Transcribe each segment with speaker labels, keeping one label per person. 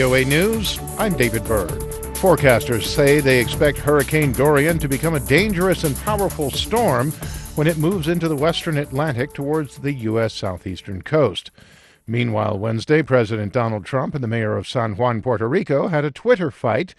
Speaker 1: VOA News, I'm David Byrd. Forecasters say they expect Hurricane Dorian to become a dangerous and powerful storm when it moves into the western Atlantic towards the U.S. southeastern coast. Meanwhile, Wednesday, President Donald Trump and the mayor of San Juan, Puerto Rico, had a Twitter fight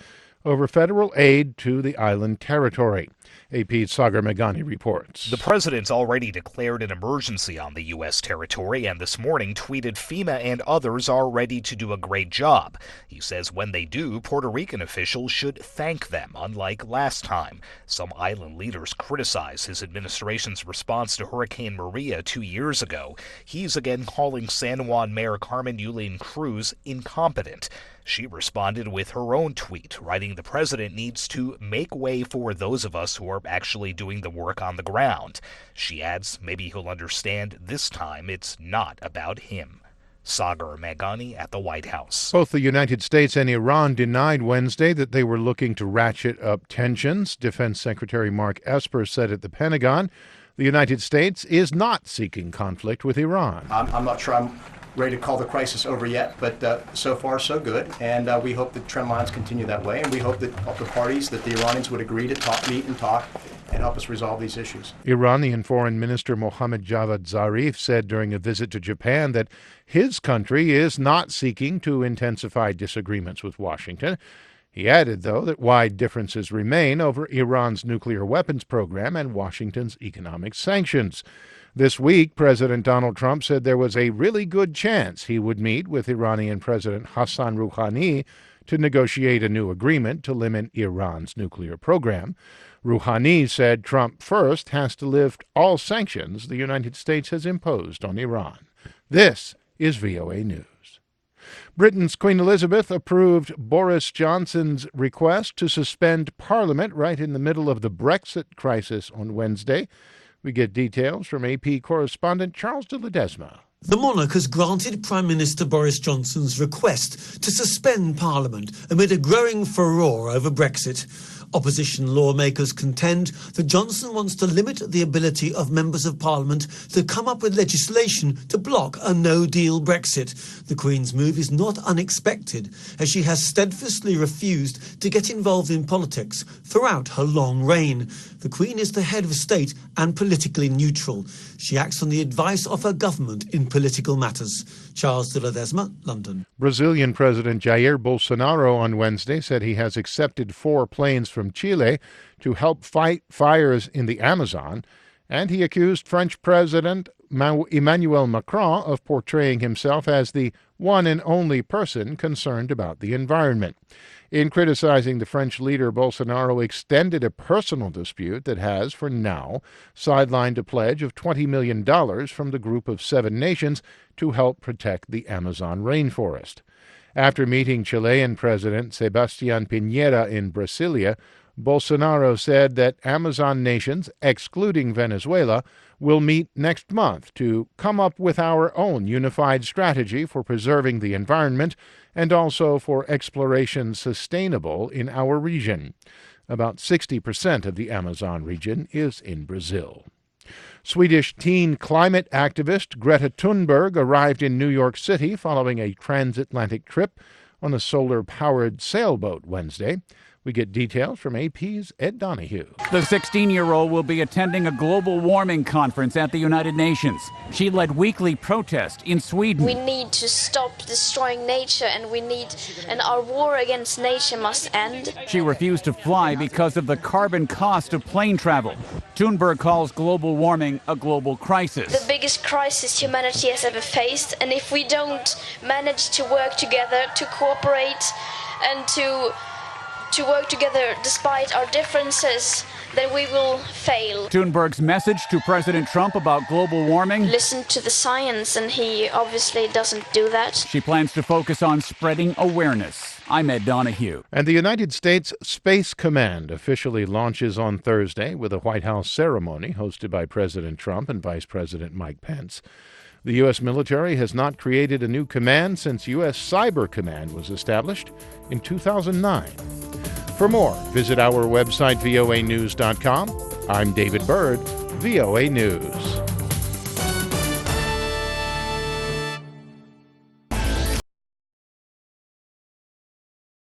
Speaker 1: over federal aid to the island territory. AP's Sagar Meghani reports.
Speaker 2: The president's already declared an emergency on the U.S. territory and this morning tweeted FEMA and others are ready to do a great job. He says when they do, Puerto Rican officials should thank them, unlike last time. Some island leaders criticize his administration's response to Hurricane Maria 2 years ago. He's again calling San Juan Mayor Carmen Yulín Cruz incompetent. She responded with her own tweet, writing the president needs to make way for those of us who are actually doing the work on the ground. She adds maybe he'll understand this time it's not about him. Sagar Meghani at the White House.
Speaker 1: Both the United States and Iran denied Wednesday that they were looking to ratchet up tensions. Defense Secretary Mark Esper said at the Pentagon the United States is not seeking conflict with Iran.
Speaker 3: I'm not sure I'm ready to call the crisis over yet, but so far so good, and we hope the trend lines continue that way, and we hope that the parties, that the Iranians would agree to meet and talk and help us resolve these issues.
Speaker 1: Iranian Foreign Minister Mohammad Javad Zarif said during a visit to Japan that his country is not seeking to intensify disagreements with Washington. He added, though, that wide differences remain over Iran's nuclear weapons program and Washington's economic sanctions. This week, President Donald Trump said there was a really good chance he would meet with Iranian President Hassan Rouhani to negotiate a new agreement to limit Iran's nuclear program. Rouhani said Trump first has to lift all sanctions the United States has imposed on Iran. This is VOA News. Britain's Queen Elizabeth approved Boris Johnson's request to suspend Parliament right in the middle of the Brexit crisis on Wednesday. We get details from AP correspondent Charles de Ledesma.
Speaker 4: The monarch has granted Prime Minister Boris Johnson's request to suspend Parliament amid a growing furore over Brexit. Opposition lawmakers contend that Johnson wants to limit the ability of members of Parliament to come up with legislation to block a no-deal Brexit. The Queen's move is not unexpected, as she has steadfastly refused to get involved in politics throughout her long reign. The Queen is the head of state and politically neutral. She acts on the advice of her government in political matters. Charles de Ledesma, London.
Speaker 1: Brazilian President Jair Bolsonaro on Wednesday said he has accepted 4 planes from Chile to help fight fires in the Amazon, and he accused French President Emmanuel Macron of portraying himself as the one and only person concerned about the environment. In criticizing the French leader, Bolsonaro extended a personal dispute that has, for now, sidelined a pledge of $20 million from the group of 7 nations to help protect the Amazon rainforest. After meeting Chilean President Sebastián Piñera in Brasilia, Bolsonaro said that Amazon nations, excluding Venezuela, will meet next month to come up with our own unified strategy for preserving the environment and also for exploration sustainable in our region. About 60% of the Amazon region is in Brazil. Swedish teen climate activist Greta Thunberg arrived in New York City following a transatlantic trip on a solar-powered sailboat Wednesday. We get details from AP's Ed Donahue.
Speaker 5: The 16-year-old will be attending a global warming conference at the United Nations. She led weekly protests in Sweden.
Speaker 6: We need to stop destroying nature, and our war against nature must end.
Speaker 5: She refused to fly because of the carbon cost of plane travel. Thunberg calls global warming a global crisis.
Speaker 6: The biggest crisis humanity has ever faced, and if we don't manage to work together, to cooperate, and to work together despite our differences, then we will fail.
Speaker 5: Thunberg's message to President Trump about global warming:
Speaker 6: listen to the science, and he obviously doesn't do that.
Speaker 5: She plans to focus on spreading awareness. I'm Ed Donahue.
Speaker 1: And the United States Space Command officially launches on Thursday with a White House ceremony hosted by President Trump and Vice President Mike Pence. The U.S. military has not created a new command since U.S. Cyber Command was established in 2009. For more, visit our website, voanews.com. I'm David Byrd, VOA News.